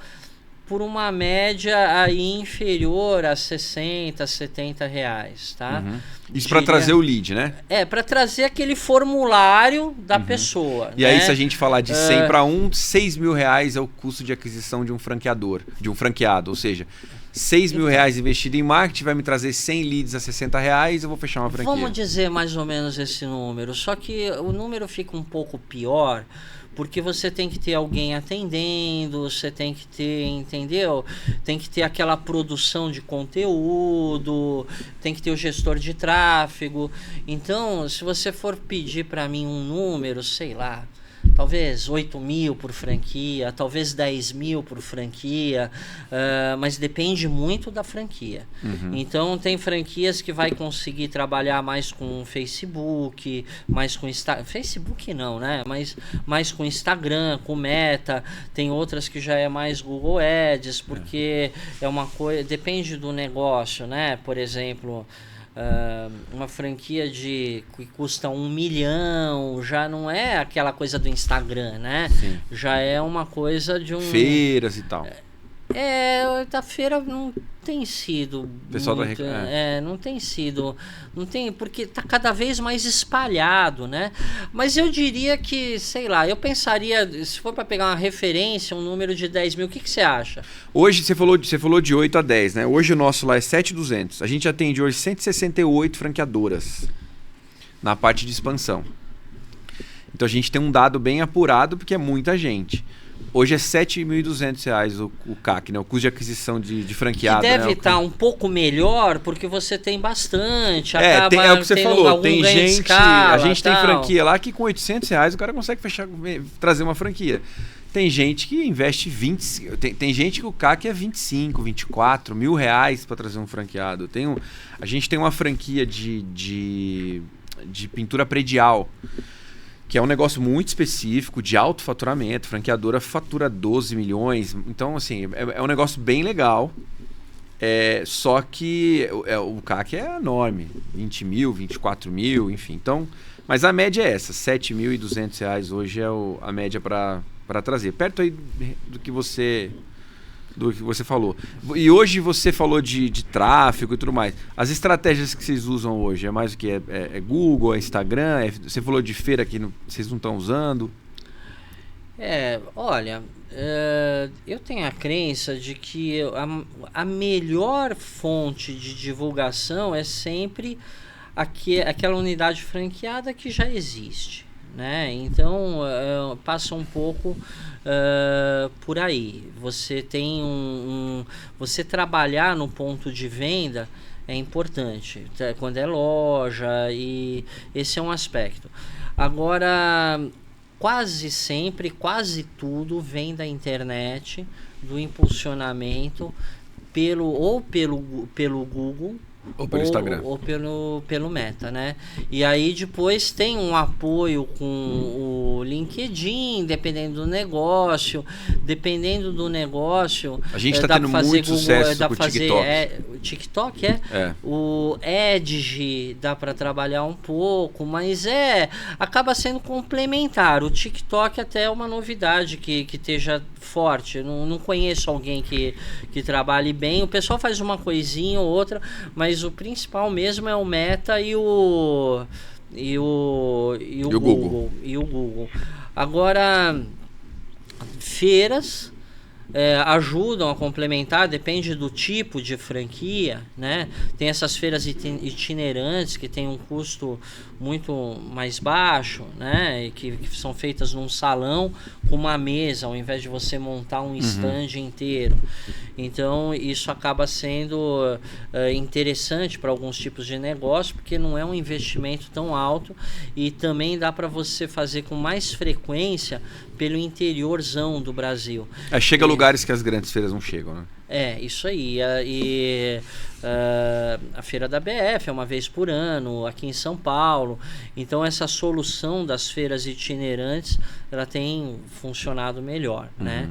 por uma média aí inferior a 60, 70 reais, tá? Isso para trazer o lead, né? Para trazer aquele formulário da pessoa. E aí, se a gente falar de 100 para 1, 6 mil reais é o custo de aquisição de um franqueado, ou seja, 6 mil reais investido em marketing vai me trazer 100 leads a 60 reais, eu vou fechar uma franquia. Vamos dizer mais ou menos esse número, só que o número fica um pouco pior, porque você tem que ter alguém atendendo, você tem que ter, entendeu? Tem que ter aquela produção de conteúdo, tem que ter o gestor de tráfego. Então, se você for pedir para mim um número, sei lá, talvez 8 mil por franquia, talvez 10 mil por franquia, mas depende muito da franquia. Então tem franquias que vai conseguir trabalhar mais com Facebook, mais com Facebook não, né? Mas mais com Instagram, com Meta. Tem outras que já é mais Google Ads, porque é uma coisa, depende do negócio, né? Por exemplo, uma franquia que custa 1 milhão já não é aquela coisa do Instagram, né? Sim. Já é uma coisa de feiras e tal. Da feira não tem sido pessoal muito, não tem sido, não tem, porque tá cada vez mais espalhado, né? Mas eu diria que, sei lá, eu pensaria, se for para pegar uma referência, um número de 10 mil, o que você acha? Hoje você falou de 8 a 10, né? Hoje o nosso lá é 7.200. A gente atende hoje 168 franqueadoras na parte de expansão. Então a gente tem um dado bem apurado, porque é muita gente. Hoje é R$ 7.200 o CAC, né? O custo de aquisição de franqueado. Que deve estar um pouco melhor, porque você tem bastante. É o que você falou. Tem gente. Escala, a gente tem tal. Franquia lá que com R$ 800 o cara consegue trazer uma franquia. Tem gente que investe 20. Tem gente que o CAC é 25, 24 mil reais para trazer um franqueado. A gente tem uma franquia de pintura predial, que é um negócio muito específico, de alto faturamento. A franqueadora fatura 12 milhões. Então, assim, é um negócio bem legal. Só que o CAC é enorme. 20 mil, 24 mil, enfim. Então, mas a média é essa. R$ 7.200 hoje é a média para trazer. Perto aí do que você falou. E hoje você falou de tráfego e tudo mais. As estratégias que vocês usam hoje é mais o que? É Google, é Instagram? Você falou de feira que vocês não estão usando? Olha, eu tenho a crença de que a melhor fonte de divulgação é sempre aquela unidade franqueada que já existe, né? Então passa um pouco por aí. Você tem você trabalhar no ponto de venda é importante quando é loja, e esse é um aspecto. Agora, quase tudo vem da internet, do impulsionamento pelo Google ou pelo Instagram ou pelo Meta, né? E aí depois tem um apoio com o LinkedIn, dependendo do negócio. A gente está tendo muito sucesso com o TikTok. O TikTok o Edge dá para trabalhar um pouco, mas acaba sendo complementar. O TikTok até é uma novidade que esteja forte. Eu não conheço alguém que trabalhe bem. O pessoal faz uma coisinha ou outra, mas o principal mesmo é o Meta e o Google. Agora, feiras ajudam a complementar, depende do tipo de franquia, né? Tem essas feiras itinerantes que tem um custo muito mais baixo, né? E que são feitas num salão com uma mesa, ao invés de você montar um stand inteiro. Então isso acaba sendo interessante para alguns tipos de negócio, porque não é um investimento tão alto, e também dá para você fazer com mais frequência pelo interiorzão do Brasil. Chega a lugares que as grandes feiras não chegam, né? Isso aí. A Feira da BF é uma vez por ano, aqui em São Paulo. Então essa solução das feiras itinerantes, ela tem funcionado melhor, né?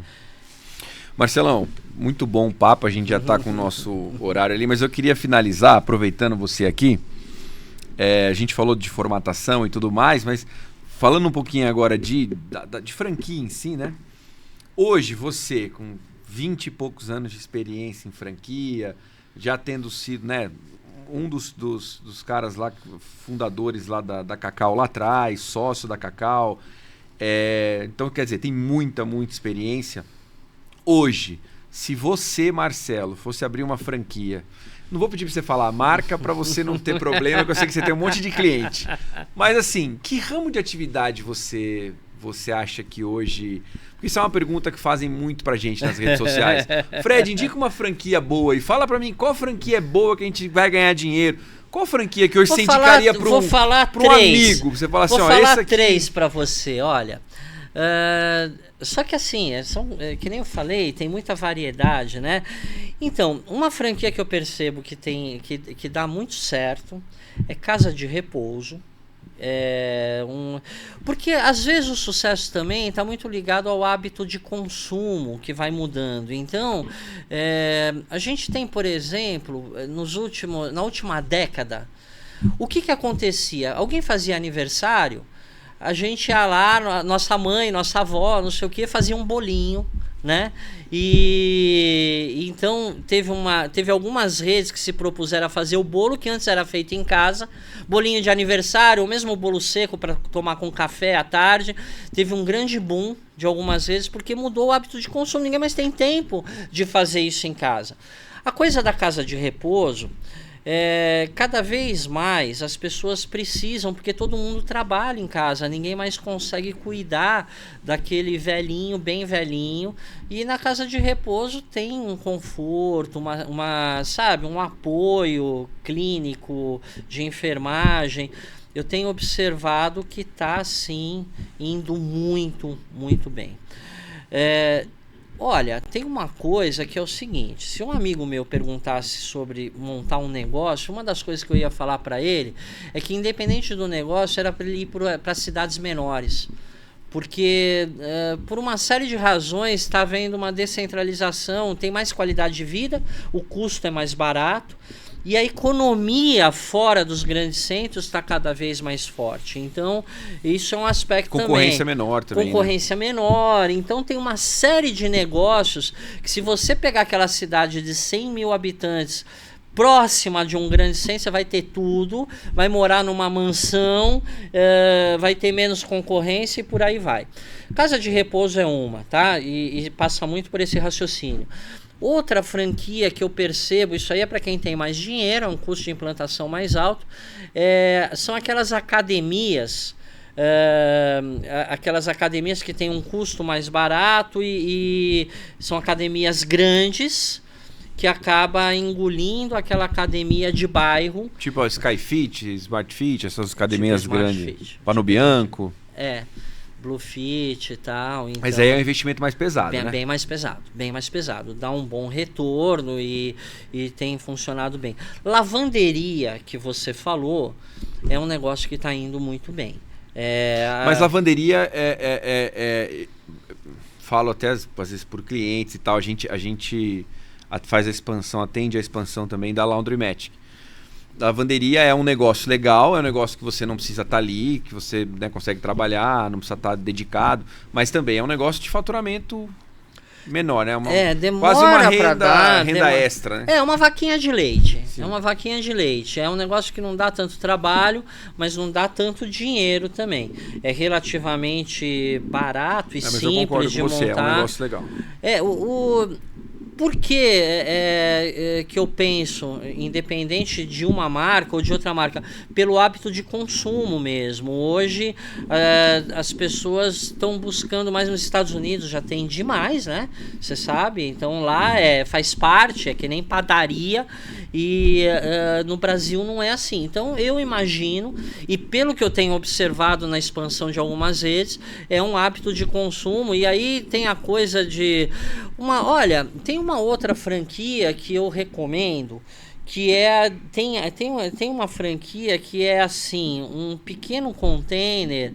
Marcelão, muito bom o papo, a gente já está com o nosso horário ali, mas eu queria finalizar, aproveitando você aqui. A gente falou de formatação e tudo mais, mas falando um pouquinho agora de franquia em si, né? Hoje você, com 20 e poucos anos de experiência em franquia, já tendo sido, né, um dos caras lá, fundadores lá da Cacau lá atrás, sócio da Cacau. Então, quer dizer, tem muita experiência. Hoje, se você, Marcelo, fosse abrir uma franquia, não vou pedir para você falar a marca para você não ter problema, porque eu sei que você tem um monte de cliente. Mas assim, que ramo de atividade você acha que hoje... Porque isso é uma pergunta que fazem muito pra gente nas redes sociais. Fred, indica uma franquia boa e fala pra mim qual franquia é boa que a gente vai ganhar dinheiro. Qual franquia que hoje você indicaria para um amigo? Você fala assim, essa aqui... 3 para você, olha. Só que assim, que nem eu falei, tem muita variedade, né? Então, uma franquia que eu percebo que dá muito certo é Casa de Repouso. Porque às vezes o sucesso também está muito ligado ao hábito de consumo que vai mudando. Então, a gente tem, por exemplo, na última década, o que acontecia? Alguém fazia aniversário, a gente ia lá, nossa mãe, nossa avó, não sei o que, fazia um bolinho, né? E então teve algumas redes que se propuseram a fazer o bolo que antes era feito em casa, bolinho de aniversário, ou mesmo bolo seco para tomar com café à tarde. Teve um grande boom de algumas redes porque mudou o hábito de consumo, ninguém mais tem tempo de fazer isso em casa. A coisa da Casa de Repouso, cada vez mais as pessoas precisam, porque todo mundo trabalha em casa, ninguém mais consegue cuidar daquele velhinho, bem velhinho, e na Casa de Repouso tem um conforto, sabe, um apoio clínico, de enfermagem. Eu tenho observado que está assim indo muito, muito bem. Olha, tem uma coisa que é o seguinte, se um amigo meu perguntasse sobre montar um negócio, uma das coisas que eu ia falar para ele é que independente do negócio era para ele ir para cidades menores, porque por uma série de razões está havendo uma descentralização, tem mais qualidade de vida, o custo é mais barato, e a economia fora dos grandes centros está cada vez mais forte. Então, isso é um aspecto concorrência também. Menor também. Concorrência menor. Então, tem uma série de negócios que, se você pegar aquela cidade de 100 mil habitantes próxima de um grande centro, você vai ter tudo, vai morar numa mansão, vai ter menos concorrência e por aí vai. Casa de Repouso é uma, tá? E passa muito por esse raciocínio. Outra franquia que eu percebo, isso aí é para quem tem mais dinheiro, é um custo de implantação mais alto, são aquelas academias, que têm um custo mais barato e são academias grandes que acaba engolindo aquela academia de bairro. Tipo a Skyfit, Smartfit, essas academias grandes. Pano Bianco. Bluefit e tal. Então, mas aí é um investimento mais pesado, né? Bem mais pesado. Dá um bom retorno e tem funcionado bem. Lavanderia, que você falou, é um negócio que está indo muito bem. Mas lavanderia falo até às vezes por clientes e tal, a gente faz a expansão, atende a expansão também da Laundromatic. Lavanderia é um negócio legal, é um negócio que você não precisa estar ali, que você, né, consegue trabalhar, não precisa estar dedicado, mas também é um negócio de faturamento menor, né? Demora quase uma renda extra, né? É uma vaquinha de leite. Sim. É uma vaquinha de leite. É um negócio que não dá tanto trabalho, mas não dá tanto dinheiro também. É relativamente barato e simples de montar. É um negócio legal. Por que eu penso, independente de uma marca ou de outra marca, pelo hábito de consumo mesmo. Hoje as pessoas estão buscando mais nos Estados Unidos, já tem demais, né? Você sabe? Então lá faz parte, é que nem padaria, e no Brasil não é assim. Então eu imagino, e pelo que eu tenho observado na expansão de algumas redes, é um hábito de consumo. E aí tem a coisa de tem uma outra franquia que eu recomendo, que tem uma franquia que é assim, um pequeno container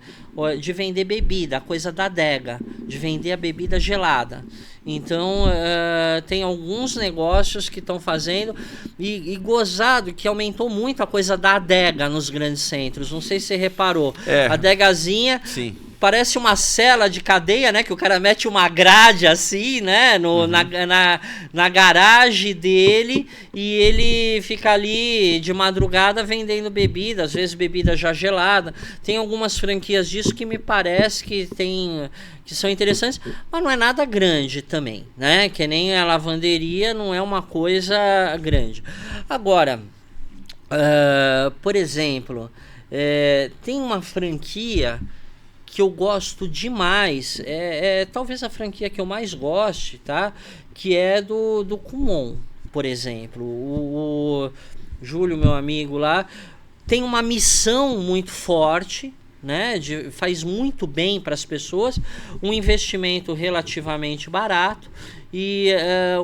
de vender bebida, a coisa da adega, de vender a bebida gelada. Então tem alguns negócios que estão fazendo e gozado que aumentou muito a coisa da adega nos grandes centros. Não sei se você reparou. A adegazinha. Sim. Parece uma cela de cadeia, né? Que o cara mete uma grade assim, né? Na garagem dele, e ele fica ali de madrugada vendendo bebida, às vezes bebida já gelada. Tem algumas franquias disso que me parece que são interessantes, mas não é nada grande também, né? Que nem a lavanderia não é uma coisa grande. Agora, por exemplo, tem uma franquia que eu gosto demais, talvez a franquia que eu mais goste, tá? Que é do Kumon, por exemplo. O Júlio, meu amigo lá, tem uma missão muito forte, né? Faz muito bem para as pessoas, um investimento relativamente barato e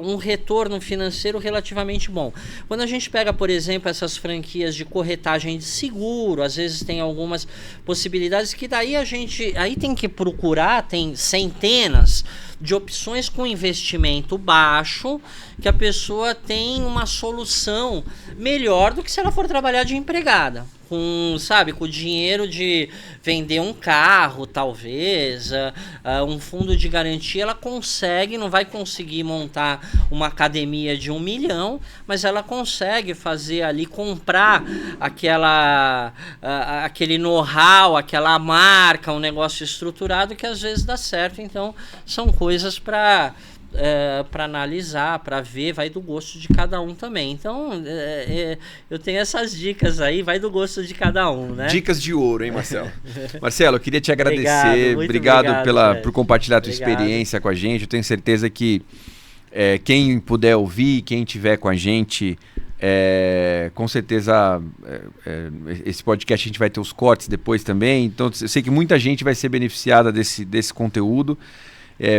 um retorno financeiro relativamente bom. Quando a gente pega, por exemplo, essas franquias de corretagem de seguro, às vezes tem algumas possibilidades que daí aí tem que procurar, tem centenas de opções com investimento baixo, que a pessoa tem uma solução melhor do que se ela for trabalhar de empregada. Com o dinheiro de vender um carro, talvez, um fundo de garantia, ela consegue, não vai conseguir montar uma academia de 1 milhão, mas ela consegue fazer ali, comprar aquele know-how, aquela marca, um negócio estruturado que às vezes dá certo. Então, são coisas para analisar, para ver, vai do gosto de cada um também. Então, eu tenho essas dicas aí, vai do gosto de cada um, né? Dicas de ouro, hein, Marcelo? Marcelo, eu queria te agradecer. Obrigado por compartilhar a tua experiência com a gente. Eu tenho certeza que quem puder ouvir, quem tiver com a gente, com certeza esse podcast a gente vai ter os cortes depois também. Então, eu sei que muita gente vai ser beneficiada desse conteúdo.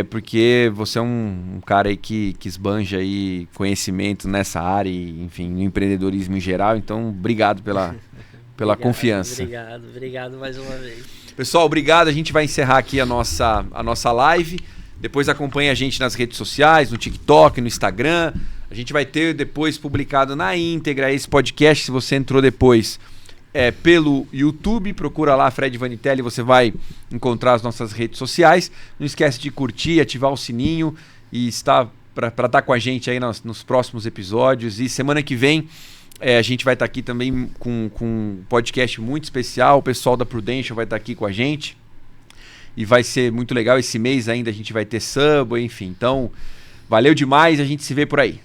Porque você é um cara aí que esbanja aí conhecimento nessa área e, enfim, no empreendedorismo em geral. Então, obrigado pela confiança. Obrigado mais uma vez. Pessoal, obrigado. A gente vai encerrar aqui a nossa live. Depois acompanhe a gente nas redes sociais, no TikTok, no Instagram. A gente vai ter depois publicado na íntegra esse podcast. Se você entrou depois pelo YouTube, procura lá Fred Vanitelli, você vai encontrar as nossas redes sociais. Não esquece de curtir, ativar o sininho e estar para estar com a gente aí nos próximos episódios. E semana que vem a gente vai estar aqui também com um podcast muito especial. O pessoal da Prudential vai estar aqui com a gente e vai ser muito legal. Esse mês ainda a gente vai ter Subway, enfim. Então, valeu demais, a gente se vê por aí.